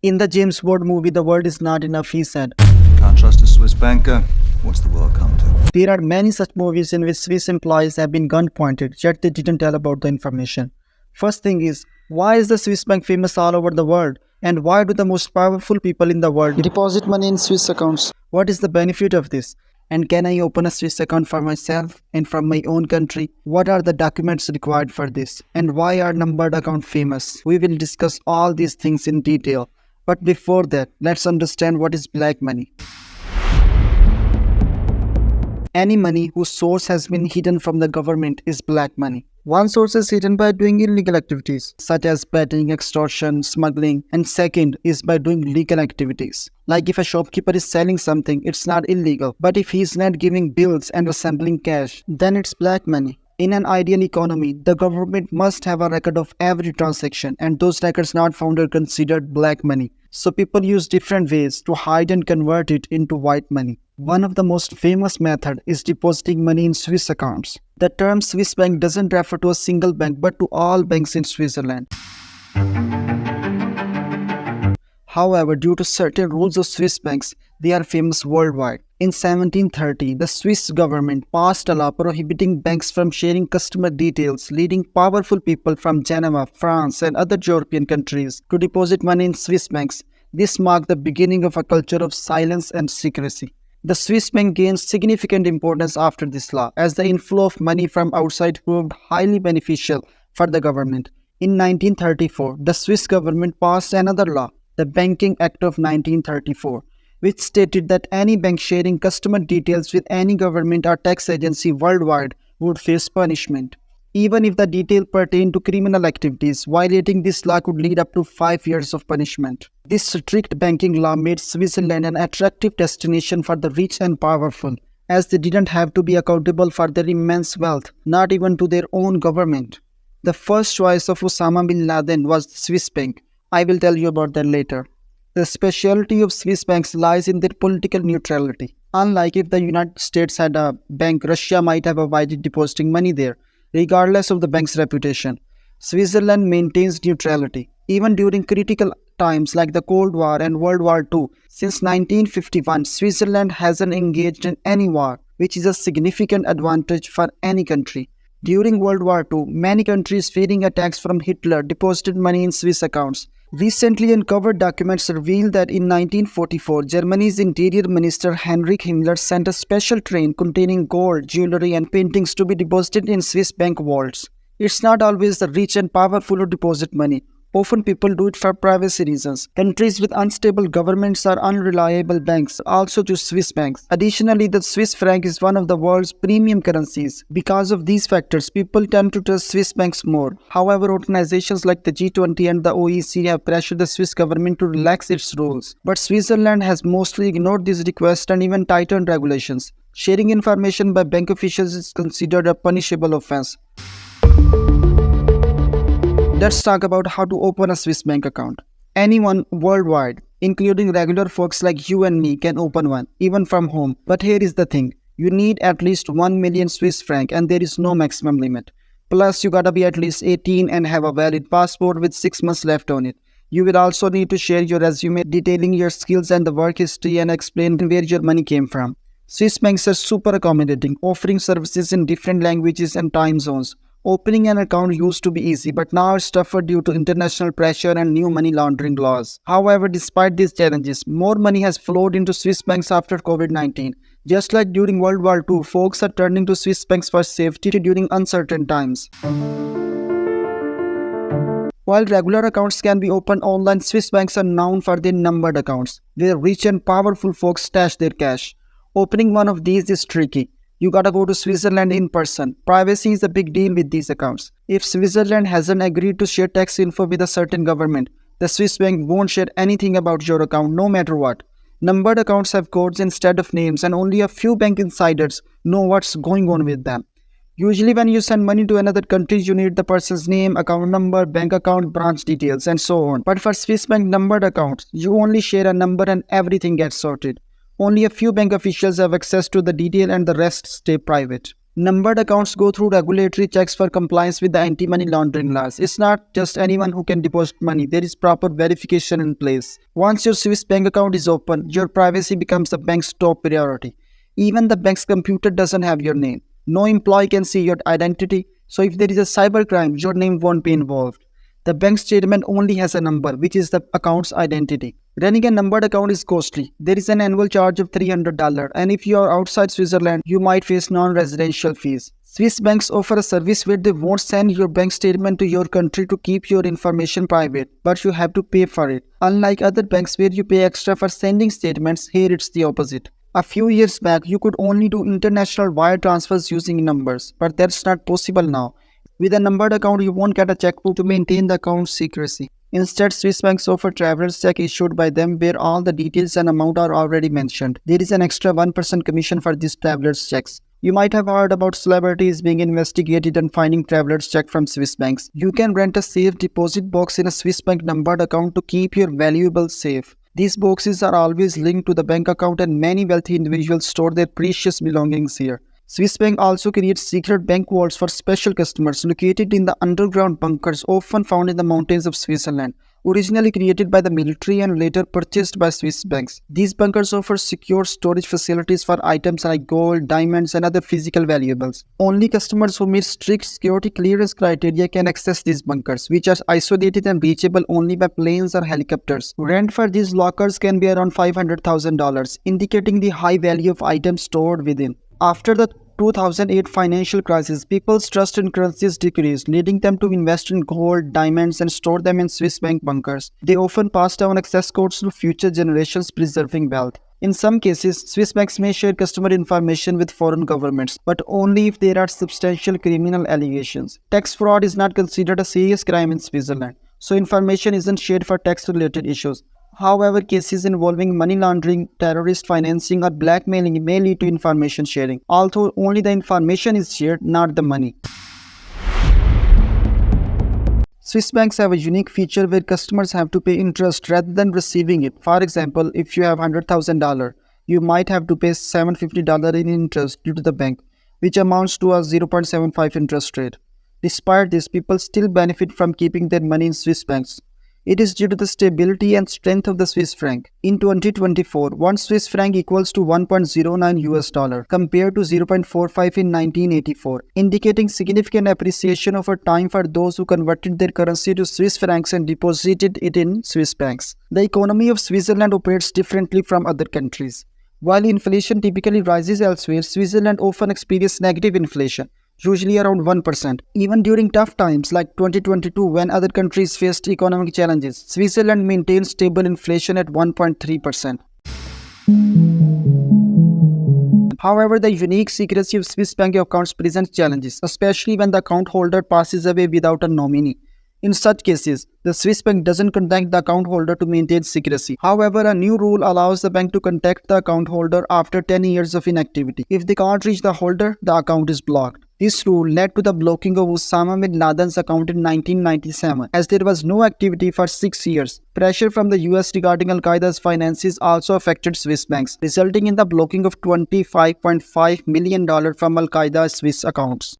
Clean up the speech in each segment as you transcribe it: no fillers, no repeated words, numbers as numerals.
In the James Bond movie, the world is not enough, he said. Can't trust a Swiss banker? What's the world come to? There are many such movies in which Swiss employees have been gun pointed, yet they didn't tell about the information. First thing is, why is the Swiss bank famous all over the world? And why do the most powerful people in the world deposit money in Swiss accounts? What is the benefit of this? And can I open a Swiss account for myself and from my own country? What are the documents required for this? And why are numbered accounts famous? We will discuss all these things in detail. But before that, let's understand what is black money. Any money whose source has been hidden from the government is black money. One source is hidden by doing illegal activities such as betting, extortion, smuggling, and second is by doing legal activities. Like if a shopkeeper is selling something, it's not illegal, but if he is not giving bills and assembling cash, then it's black money. In an ideal economy, the government must have a record of every transaction and those records not found are considered black money. So people use different ways to hide and convert it into white money. One of the most famous methods is depositing money in Swiss accounts. The term Swiss bank doesn't refer to a single bank but to all banks in Switzerland. However, due to certain rules of Swiss banks, they are famous worldwide. In 1730, the Swiss government passed a law prohibiting banks from sharing customer details, leading powerful people from Geneva, France, and other European countries to deposit money in Swiss banks. This marked the beginning of a culture of silence and secrecy. The Swiss bank gained significant importance after this law, as the inflow of money from outside proved highly beneficial for the government. In 1934, the Swiss government passed another law, the Banking Act of 1934, which stated that any bank sharing customer details with any government or tax agency worldwide would face punishment. Even if the detail pertained to criminal activities, violating this law could lead up to 5 years of punishment. This strict banking law made Switzerland an attractive destination for the rich and powerful, as they didn't have to be accountable for their immense wealth, not even to their own government. The first choice of Osama bin Laden was the Swiss bank. I will tell you about that later. The specialty of Swiss banks lies in their political neutrality. Unlike if the United States had a bank, Russia might have avoided depositing money there, regardless of the bank's reputation. Switzerland maintains neutrality, even during critical times like the Cold War and World War II. Since 1951, Switzerland hasn't engaged in any war, which is a significant advantage for any country. During World War II, many countries fearing attacks from Hitler deposited money in Swiss accounts. Recently uncovered documents reveal that in 1944, Germany's Interior Minister Heinrich Himmler sent a special train containing gold, jewelry, and paintings to be deposited in Swiss bank vaults. It's not always the rich and powerful who deposit money. Often people do it for privacy reasons. Countries with unstable governments or unreliable banks also choose Swiss banks. Additionally, the Swiss franc is one of the world's premium currencies. Because of these factors, people tend to trust Swiss banks more. However, organizations like the G20 and the OECD have pressured the Swiss government to relax its rules. But Switzerland has mostly ignored these requests and even tightened regulations. Sharing information by bank officials is considered a punishable offense. Let's talk about how to open a Swiss bank account. Anyone worldwide, including regular folks like you and me, can open one, even from home. But here is the thing, you need at least 1 million Swiss franc and there is no maximum limit. Plus, you gotta be at least 18 and have a valid passport with 6 months left on it. You will also need to share your resume detailing your skills and the work history and explain where your money came from. Swiss banks are super accommodating, offering services in different languages and time zones. Opening an account used to be easy, but now it's tougher due to international pressure and new money laundering laws. However, despite these challenges, more money has flowed into Swiss banks after COVID-19. Just like during World War II, folks are turning to Swiss banks for safety during uncertain times. While regular accounts can be opened online, Swiss banks are known for their numbered accounts, where rich and powerful folks stash their cash. Opening one of these is tricky. You gotta go to Switzerland in person. Privacy is a big deal with these accounts. If Switzerland hasn't agreed to share tax info with a certain government, the Swiss bank won't share anything about your account no matter what. Numbered accounts have codes instead of names and only a few bank insiders know what's going on with them. Usually when you send money to another country, you need the person's name, account number, bank account, branch details, and so on. But for Swiss bank numbered accounts, you only share a number and everything gets sorted. Only a few bank officials have access to the detail and the rest stay private. Numbered accounts go through regulatory checks for compliance with the anti-money laundering laws. It's not just anyone who can deposit money. There is proper verification in place. Once your Swiss bank account is open, your privacy becomes the bank's top priority. Even the bank's computer doesn't have your name. No employee can see your identity, so if there is a cybercrime, your name won't be involved. The bank statement only has a number, which is the account's identity. Running a numbered account is costly. There is an annual charge of $300, and if you are outside Switzerland, you might face non-residential fees. Swiss banks offer a service where they won't send your bank statement to your country to keep your information private, but you have to pay for it. Unlike other banks where you pay extra for sending statements, here it's the opposite. A few years back, you could only do international wire transfers using numbers, but that's not possible now. With a numbered account, you won't get a checkbook to maintain the account's secrecy. Instead, Swiss banks offer traveler's check issued by them where all the details and amount are already mentioned. There is an extra 1% commission for these traveler's checks. You might have heard about celebrities being investigated and finding traveler's check from Swiss banks. You can rent a safe deposit box in a Swiss bank numbered account to keep your valuables safe. These boxes are always linked to the bank account, and many wealthy individuals store their precious belongings here. Swiss Bank also creates secret bank vaults for special customers located in the underground bunkers often found in the mountains of Switzerland. Originally created by the military and later purchased by Swiss banks, these bunkers offer secure storage facilities for items like gold, diamonds, and other physical valuables. Only customers who meet strict security clearance criteria can access these bunkers, which are isolated and reachable only by planes or helicopters. Rent for these lockers can be around $500,000, indicating the high value of items stored within. After the 2008 financial crisis, people's trust in currencies decreased, leading them to invest in gold, diamonds, and store them in Swiss bank bunkers. They often pass down access codes to future generations, preserving wealth. In some cases, Swiss banks may share customer information with foreign governments, but only if there are substantial criminal allegations. Tax fraud is not considered a serious crime in Switzerland, so information isn't shared for tax-related issues. However, cases involving money laundering, terrorist financing, or blackmailing may lead to information sharing, although only the information is shared, not the money. Swiss banks have a unique feature where customers have to pay interest rather than receiving it. For example, if you have $100,000, you might have to pay $750 in interest due to the bank, which amounts to a 0.75 interest rate. Despite this, people still benefit from keeping their money in Swiss banks. It is due to the stability and strength of the Swiss franc. In 2024, 1 Swiss franc equals to 1.09 US dollar compared to 0.45 in 1984, indicating significant appreciation over time for those who converted their currency to Swiss francs and deposited it in Swiss banks. The economy of Switzerland operates differently from other countries. While inflation typically rises elsewhere, Switzerland often experiences negative inflation, usually around 1%. Even during tough times like 2022 when other countries faced economic challenges, Switzerland maintained stable inflation at 1.3%. However, the unique secrecy of Swiss bank accounts presents challenges, especially when the account holder passes away without a nominee. In such cases, the Swiss bank doesn't contact the account holder to maintain secrecy. However, a new rule allows the bank to contact the account holder after 10 years of inactivity. If they can't reach the holder, the account is blocked. This rule led to the blocking of Osama bin Laden's account in 1997, as there was no activity for 6 years. Pressure from the US regarding Al-Qaeda's finances also affected Swiss banks, resulting in the blocking of $25.5 million from Al-Qaeda's Swiss accounts.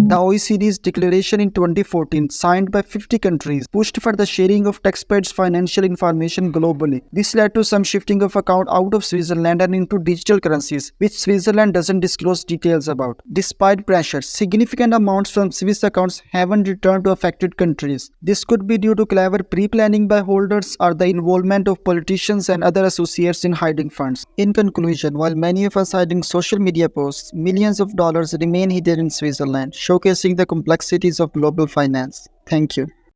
The OECD's declaration in 2014, signed by 50 countries, pushed for the sharing of taxpayers' financial information globally. This led to some shifting of account out of Switzerland and into digital currencies, which Switzerland doesn't disclose details about. Despite pressure, significant amounts from Swiss accounts haven't returned to affected countries. This could be due to clever pre-planning by holders or the involvement of politicians and other associates in hiding funds. In conclusion, while many of us hiding social media posts, millions of dollars remain hidden in Switzerland, showcasing the complexities of global finance. Thank you.